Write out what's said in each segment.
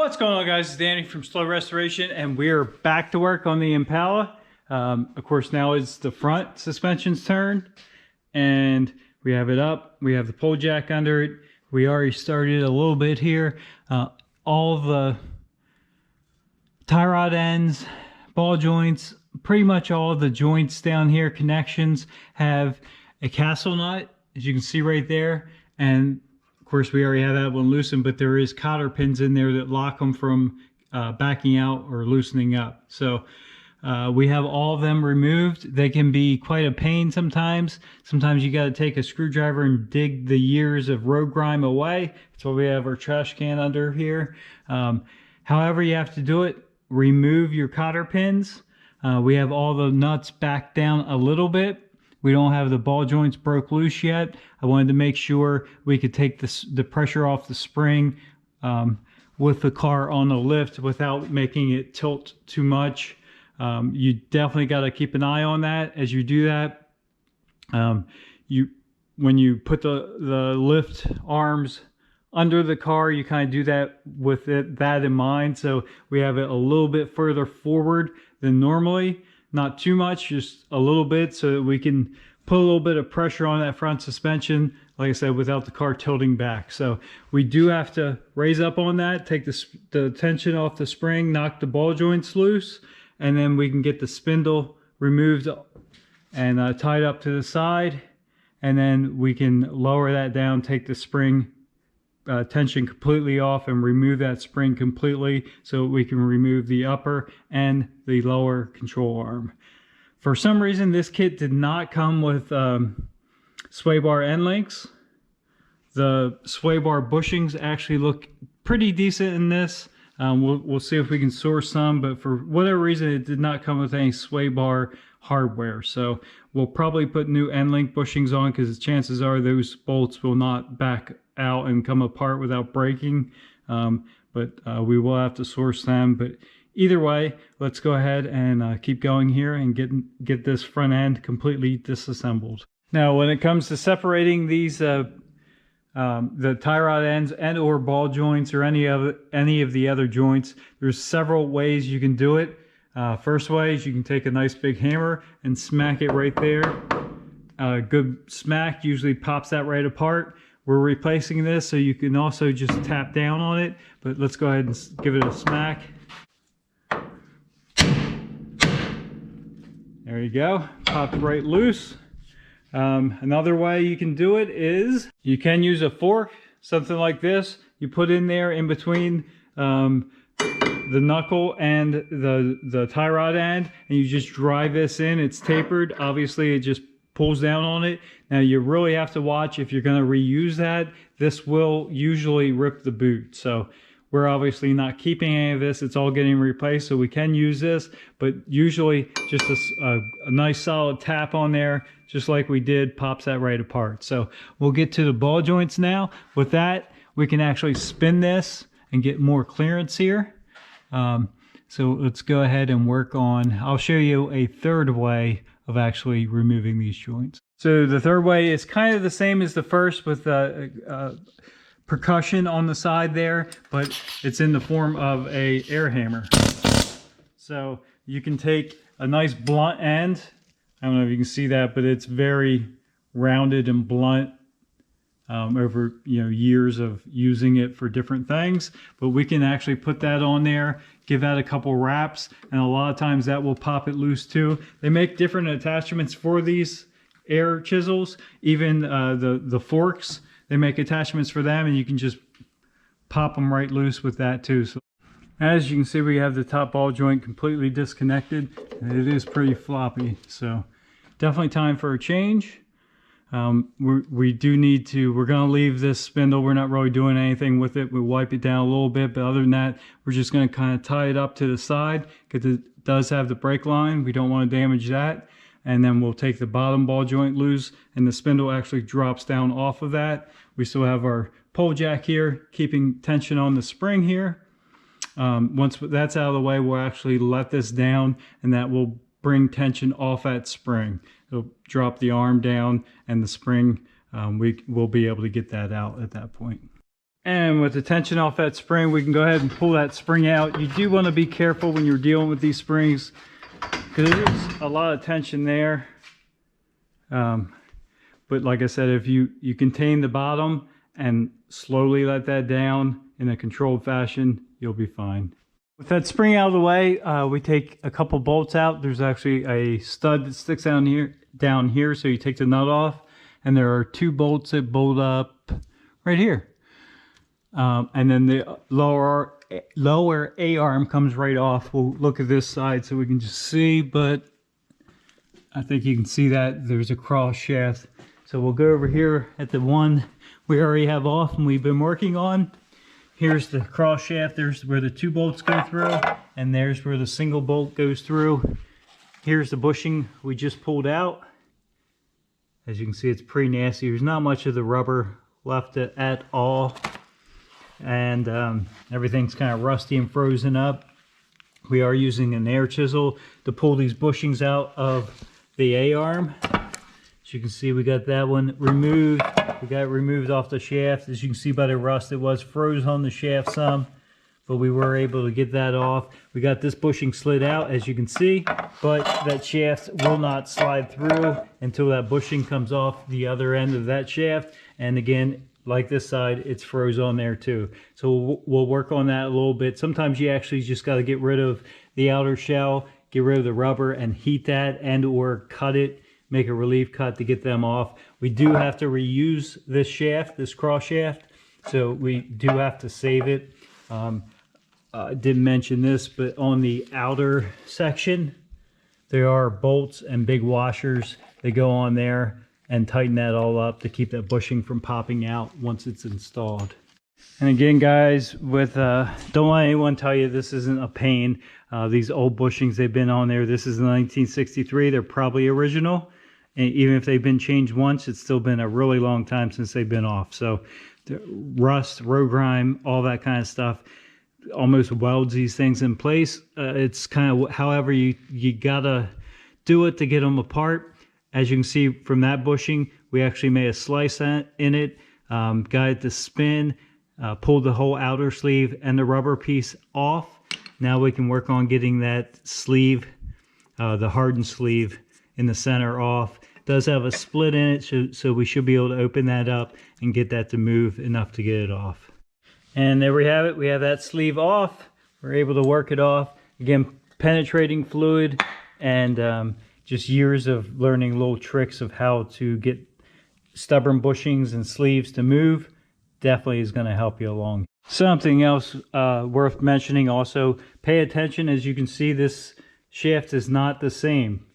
What's going on, guys? It's Danny from Slow Restoration, and we're back to work on the Impala. Of course, now it's the front suspension's turn, and we have it up. We have the pole jack under it. We already started a little bit here. All the tie rod ends, ball joints, pretty much all of the joints down here, connections, have a castle nut, as you can see right there. And of course, we already have that one loosened, but there is cotter pins in there that lock them from backing out or loosening up. So we have all of them removed. They can be quite a pain sometimes. Sometimes you got to take a screwdriver and dig the years of road grime away. That's why we have our trash can under here. However you have to do it, remove your cotter pins. We have all the nuts back down a little bit. We don't have the ball joints broke loose yet. I wanted to make sure we could take the pressure off the spring with the car on the lift without making it tilt too much. You definitely got to keep an eye on that as you do that. When you put the lift arms under the car, you kind of do that with that in mind. So we have it a little bit further forward than normally. Not too much, just a little bit, so that we can put a little bit of pressure on that front suspension, like I said, without the car tilting back. So we do have to raise up on that, take the tension off the spring, knock the ball joints loose, and then we can get the spindle removed and tied up to the side. And then we can lower that down, take the spring tension completely off and remove that spring completely, so we can remove the upper and the lower control arm. For some reason, this kit did not come with sway bar end links. The sway bar bushings actually look pretty decent in this. We'll see if we can source some, but for whatever reason, it did not come with any sway bar hardware. So we'll probably put new end link bushings on, because chances are those bolts will not back out and come apart without breaking. But we will have to source them. But either way, let's go ahead and keep going here and get this front end completely disassembled. Now, when it comes to separating these the tie rod ends and or ball joints or any of the other joints, there's several ways you can do it. First way is you can take a nice big hammer and smack it right there. Good smack usually pops that right apart. We're replacing this, so you can also just tap down on it, but let's go ahead and give it a smack. There you go, popped right loose. Another way you can do it is you can use a fork, something like this. You put in there in between the knuckle and the tie rod end, and you just drive this in. It's tapered. Obviously, it just pulls down on it. Now, you really have to watch if you're going to reuse that. This will usually rip the boot. So we're obviously not keeping any of this. It's all getting replaced, so we can use this. But usually just a nice solid tap on there, just like we did, pops that right apart. So we'll get to the ball joints now. With that, we can actually spin this and get more clearance here. So let's go ahead and work on, I'll show you a third way of actually removing these joints. So the third way is kind of the same as the first, with percussion on the side there, but it's in the form of a air hammer. So you can take a nice blunt end. I don't know if you can see that, but it's very rounded and blunt over years of using it for different things. But we can actually put that on there, give that a couple wraps, and a lot of times that will pop it loose too. They make different attachments for these air chisels. Even the forks, they make attachments for them, and you can just pop them right loose with that too. So as you can see, we have the top ball joint completely disconnected, and it is pretty floppy. So definitely time for a change. We do need to, we're going to leave this spindle. We're not really doing anything with it. We'll wipe it down a little bit, but other than that, we're just going to kind of tie it up to the side, because it does have the brake line. We don't want to damage that. And then we'll take the bottom ball joint loose, and the spindle actually drops down off of that. We still have our pole jack here, keeping tension on the spring here. Once that's out of the way, we'll actually let this down, and that will bring tension off that spring. It'll drop the arm down, and the spring, we will be able to get that out at that point. And with the tension off that spring, we can go ahead and pull that spring out. You do want to be careful when you're dealing with these springs because there's a lot of tension there. But like I said, if you contain the bottom and slowly let that down in a controlled fashion, you'll be fine. With that spring out of the way, we take a couple bolts out. There's actually a stud that sticks down here, so you take the nut off, and there are 2 bolts that bolt up right here. And then the lower A-arm comes right off. We'll look at this side so we can just see, but I think you can see that there's a cross shaft. So we'll go over here at the one we already have off and we've been working on. Here's the cross shaft. There's where the 2 bolts go through, and there's where the single bolt goes through. Here's the bushing we just pulled out. As you can see, it's pretty nasty. There's not much of the rubber left at all. And everything's kind of rusty and frozen up. We are using an air chisel to pull these bushings out of the A-arm. As you can see, we got that one removed. We got it removed off the shaft. As you can see by the rust, it was froze on the shaft some, but we were able to get that off. We got this bushing slid out, as you can see, but that shaft will not slide through until that bushing comes off the other end of that shaft. And again, like this side, it's froze on there too. So we'll work on that a little bit. Sometimes you actually just got to get rid of the outer shell, get rid of the rubber and heat that, and or cut it, make a relief cut to get them off. We do have to reuse this shaft, this cross shaft, so we do have to save it. I didn't mention this, but on the outer section, there are bolts and big washers that go on there and tighten that all up to keep that bushing from popping out once it's installed. And again, guys, with don't let anyone tell you this isn't a pain. These old bushings, they've been on there. This is 1963. They're probably original. And even if they've been changed once, it's still been a really long time since they've been off. So the rust, road grime, all that kind of stuff almost welds these things in place. It's kind of however you gotta do it to get them apart. As you can see from that bushing, we actually made a slice in it, got it to spin, pulled the whole outer sleeve and the rubber piece off. Now we can work on getting that sleeve, the hardened sleeve in the center off. It does have a split in it, so we should be able to open that up and get that to move enough to get it off. And there we have it. We have that sleeve off. We're able to work it off. Again, penetrating fluid and just years of learning little tricks of how to get stubborn bushings and sleeves to move definitely is going to help you along. Something else worth mentioning also, pay attention. As you can see, this shaft is not the same.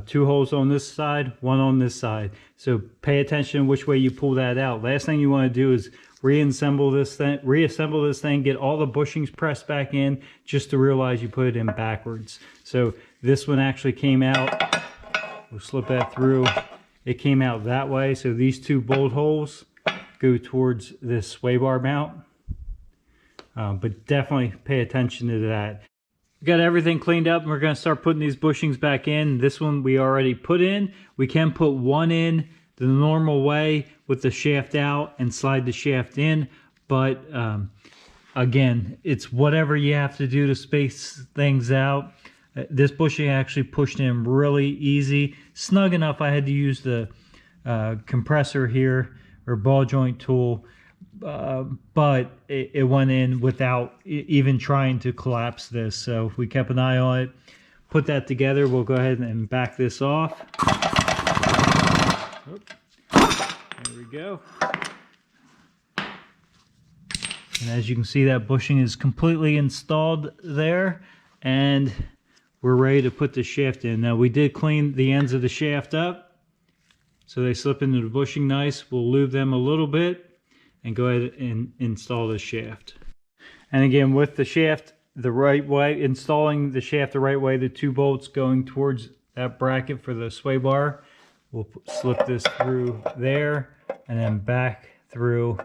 2 holes on this side, 1 on this side. So pay attention which way you pull that out. Last thing you want to do is reassemble this thing, get all the bushings pressed back in just to realize you put it in backwards. So this one actually came out. We'll slip that through. It came out that way. So these 2 bolt holes go towards this sway bar mount. But definitely pay attention to that. We got everything cleaned up and we're going to start putting these bushings back in. This one we already put in. We can put one in the normal way with the shaft out and slide the shaft in. But again, it's whatever you have to do to space things out. This bushing actually pushed in really easy. Snug enough I had to use the compressor here or ball joint tool. But it went in without even trying to collapse this. So we kept an eye on it, put that together. We'll go ahead and back this off. There we go. And as you can see, that bushing is completely installed there, and we're ready to put the shaft in. Now we did clean the ends of the shaft up so they slip into the bushing nice. We'll lube them a little bit and go ahead and install the shaft. And again, with the shaft the right way, installing the shaft the right way, the 2 bolts going towards that bracket for the sway bar, we'll slip this through there and then back through.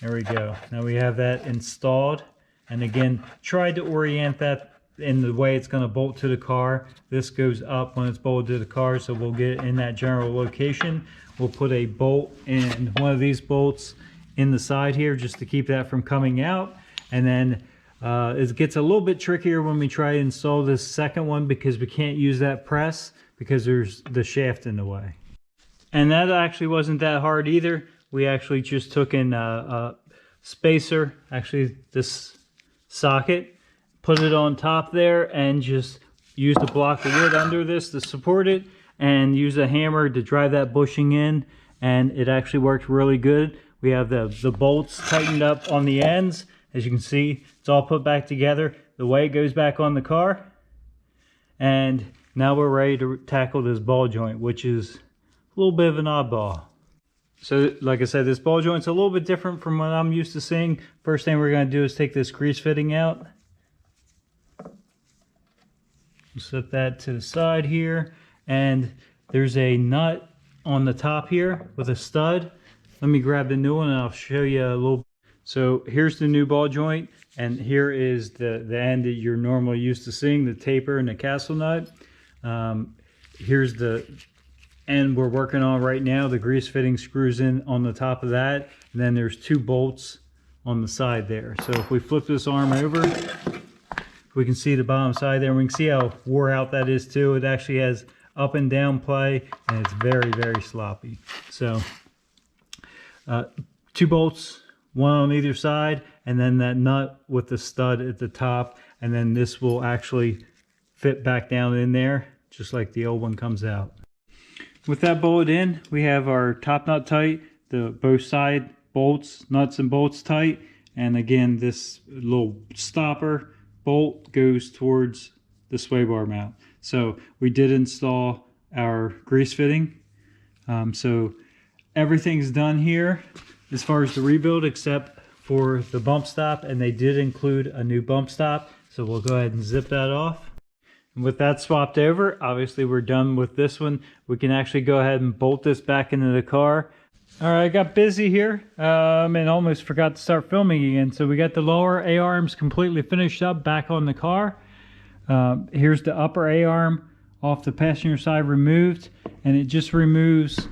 There we go. Now we have that installed. And again, try to orient that in the way it's going to bolt to the car. This goes up when it's bolted to the car, so we'll get it in that general location. We'll put a bolt in one of these bolts in the side here just to keep that from coming out. And then it gets a little bit trickier when we try to install this second one because we can't use that press because there's the shaft in the way. And that actually wasn't that hard either. We actually just took in a spacer, actually this socket, put it on top there, and just used a block of wood under this to support it, and use a hammer to drive that bushing in, and it actually worked really good. We have the bolts tightened up on the ends. As you can see, it's all put back together the way it goes back on the car. And now we're ready to tackle this ball joint, which is a little bit of an oddball. So like I said, this ball joint's a little bit different from what I'm used to seeing. First thing we're going to do is take this grease fitting out. Set that to the side here. And there's a nut on the top here with a stud. Let me grab the new one and I'll show you a little. So here's the new ball joint, and here is the end that you're normally used to seeing, the taper and the castle nut. Here's the end we're working on right now. The grease fitting screws in on the top of that, and then there's two bolts on the side there. So if we flip this arm over, we can see the bottom side there. We can see how wore out that is too. It actually has up and down play, and it's very, very sloppy. So two bolts, one on either side, and then that nut with the stud at the top, and then this will actually fit back down in there just like the old one comes out. With that bolted in, we have our top nut tight, the both side bolts, nuts and bolts tight, and again this little stopper bolt goes towards the sway bar mount. So we did install our grease fitting. So everything's done here as far as the rebuild except for the bump stop, and they did include a new bump stop. So we'll go ahead and zip that off. And with that swapped over, obviously we're done with this one. We can actually go ahead and bolt this back into the car. All right, I got busy here and almost forgot to start filming again. So we got the lower A-arms completely finished up back on the car. Here's the upper A-arm off the passenger side removed, and it just removes,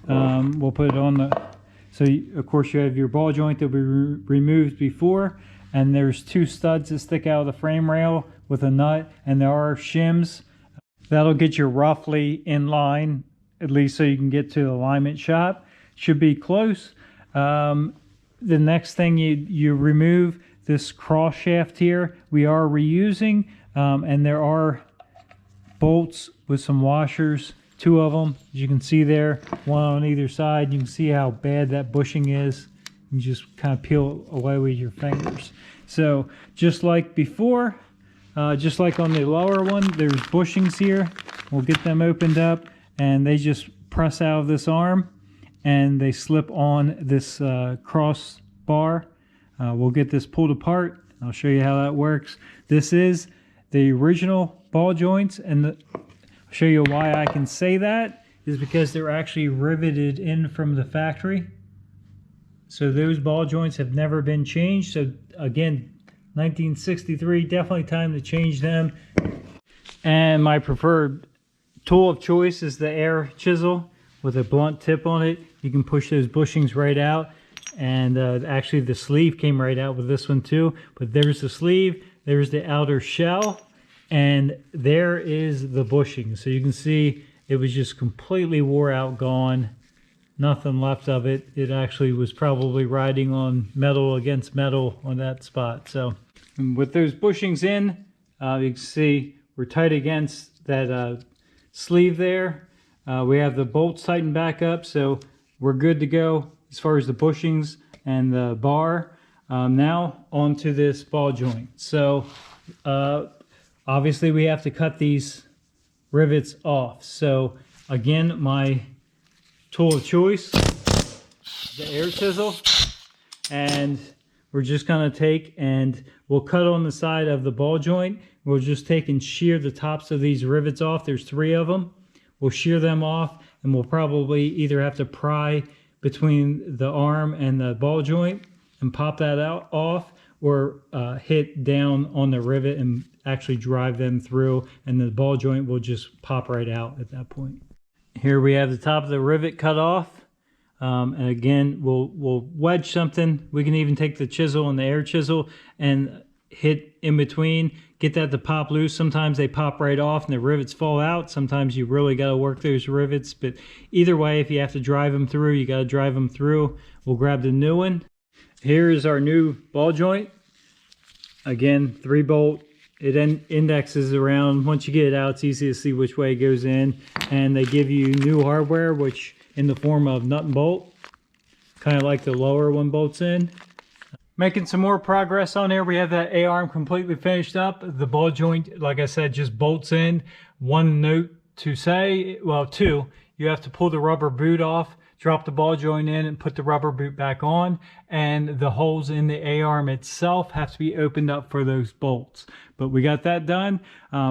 we'll put it on the, so of course you have your ball joint that we removed before, and there's two studs that stick out of the frame rail with a nut, and there are shims. That'll get you roughly in line, at least so you can get to the alignment shot. Should be close. The next thing you remove this cross shaft here. We are reusing, and there are bolts with some washers, two of them, as you can see there, one on either side. You can see how bad that bushing is. You just kind of peel away with your fingers. So just like before, just like on the lower one, there's bushings here. We'll get them opened up, and they just press out of this arm, and they slip on this cross bar. We'll get this pulled apart. I'll show you how that works. This is the original ball joints, and I'll show you why I can say that is because they're actually riveted in from the factory. So those ball joints have never been changed. So again, 1963, definitely time to change them. And my preferred tool of choice is the air chisel with a blunt tip on it. You can push those bushings right out, and actually the sleeve came right out with this one too. But there's the sleeve, there's the outer shell, and there is the bushing. So you can see it was just completely wore out, gone, nothing left of it. It actually was probably riding on metal against metal on that spot. So with those bushings in, you can see we're tight against that sleeve there. We have the bolts tightened back up, so we're good to go as far as the bushings and the bar. Now onto this ball joint. So obviously we have to cut these rivets off. So again, my tool of choice, the air chisel, and we're just going to take and we'll cut on the side of the ball joint. We'll just take and shear the tops of these rivets off. There's 3 of them. We'll shear them off, and we'll probably either have to pry between the arm and the ball joint, and pop that out off, or hit down on the rivet and actually drive them through, and the ball joint will just pop right out at that point. Here we have the top of the rivet cut off. And again, we'll wedge something. We can even take the chisel and the air chisel and hit in between, get that to pop loose. Sometimes they pop right off and the rivets fall out. Sometimes you really got to work those rivets, but either way, if you have to drive them through, you got to drive them through. We'll grab the new one. Here is our new ball joint. Again, 3-bolt. It indexes around. Once you get it out, it's easy to see which way it goes in. And they give you new hardware, which in the form of nut and bolt, kind of like the lower one bolts in. Making some more progress on here. We have that A-arm completely finished up. The ball joint, like I said, just bolts in. One note to say, well, two, you have to pull the rubber boot off, drop the ball joint in, and put the rubber boot back on. And the holes in the A-arm itself have to be opened up for those bolts. But we got that done.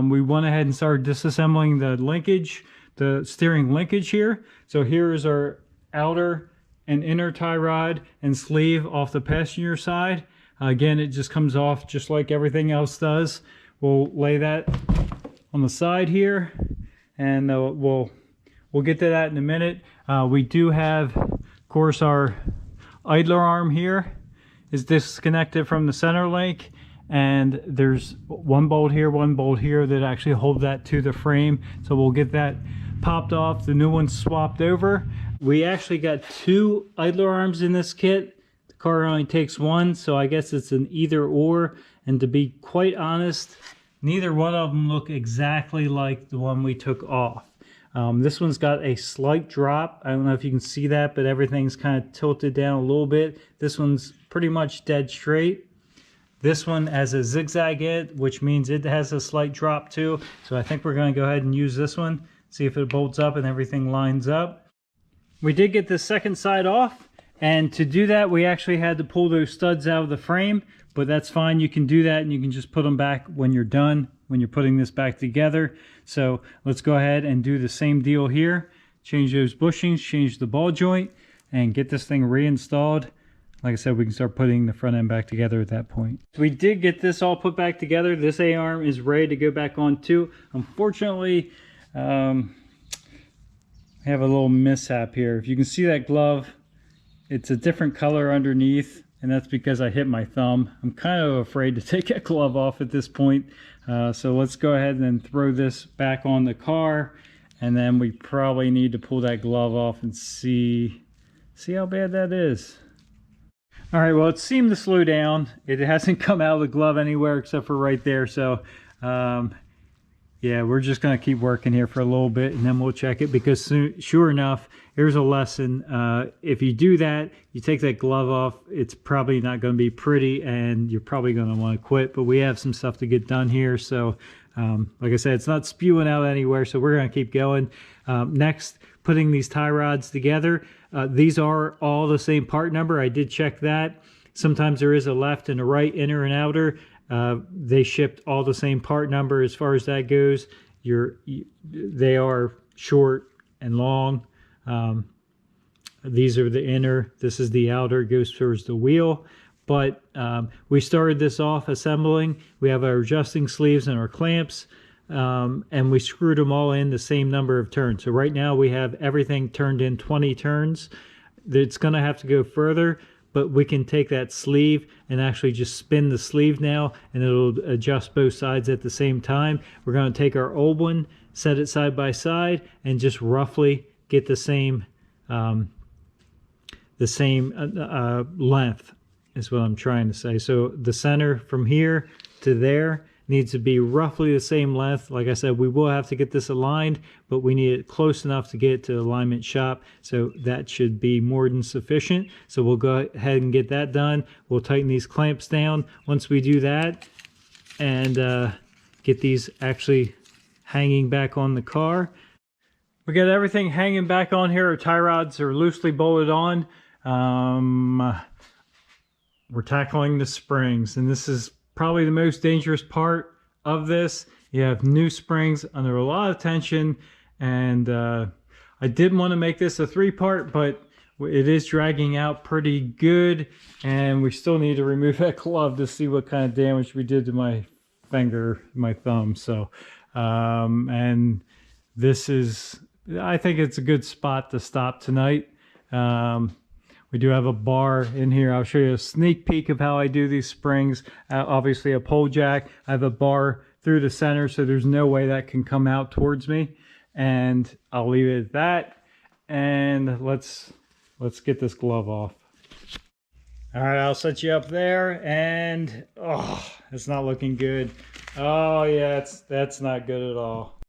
We went ahead and started disassembling the linkage, the steering linkage here. So here is our outer and inner tie rod and sleeve off the passenger side. Again, it just comes off just like everything else does. We'll lay that on the side here, and we'll get to that in a minute. We do have, of course, our idler arm here is disconnected from the center link, and there's one bolt here that actually hold that to the frame. So we'll get that popped off, the new one swapped over. We actually got 2 idler arms in this kit. The car only takes one, so I guess it's an either or. And to be quite honest, neither one of them look exactly like the one we took off. This one's got a slight drop. I don't know if you can see that, but everything's kind of tilted down a little bit. This one's pretty much dead straight. This one has a zigzag in it, which means it has a slight drop too. So I think we're going to go ahead and use this one, see if it bolts up and everything lines up. We did get the second side off, and to do that we actually had to pull those studs out of the frame, but that's fine. You can do that, and you can just put them back when you're done, when you're putting this back together. So let's go ahead and do the same deal here. Change those bushings, change the ball joint, and get this thing reinstalled. Like I said, we can start putting the front end back together at that point. We did get this all put back together. This A-arm is ready to go back on too. Unfortunately, I have a little mishap here. If you can see that glove, it's a different color underneath, and that's because I hit my thumb. I'm kind of afraid to take that glove off at this point. So let's go ahead and throw this back on the car, and then we probably need to pull that glove off and see how bad that is. All right, well, it seemed to slow down. It hasn't come out of the glove anywhere except for right there. So yeah, we're just going to keep working here for a little bit, and then we'll check it, because sure enough, here's a lesson. If you do that, you take that glove off, it's probably not going to be pretty, and you're probably going to want to quit. But we have some stuff to get done here. So like I said, it's not spewing out anywhere, so we're going to keep going. Next, putting these tie rods together. These are all the same part number. I did check that. Sometimes there is a left and a right, inner and outer. They shipped all the same part number as far as that goes. They are short and long. These are the inner. This is the outer. It goes towards the wheel. But we started this off assembling. We have our adjusting sleeves and our clamps. And we screwed them all in the same number of turns. So right now we have everything turned in 20 turns. It's going to have to go further, but we can take that sleeve and actually just spin the sleeve now, and it'll adjust both sides at the same time. We're going to take our old one, set it side by side, and just roughly get the same length is what I'm trying to say. So the center from here to there needs to be roughly the same length. Like I said, we will have to get this aligned, but we need it close enough to get it to alignment shop. So that should be more than sufficient. So we'll go ahead and get that done. We'll tighten these clamps down once we do that, and get these actually hanging back on the car. We got everything hanging back on here. Our tie rods are loosely bolted on. We're tackling the springs, and this is probably the most dangerous part of this. You have new springs under a lot of tension, and I didn't want to make this a 3-part, but it is dragging out pretty good, and we still need to remove that glove to see what kind of damage we did to my finger, my thumb. So and this is, I think it's a good spot to stop tonight. We do have a bar in here. I'll show you a sneak peek of how I do these springs. Obviously a pole jack. I have a bar through the center, so there's no way that can come out towards me. And I'll leave it at that. And let's get this glove off. All right, I'll set you up there. And oh, it's not looking good. Oh yeah, that's not good at all.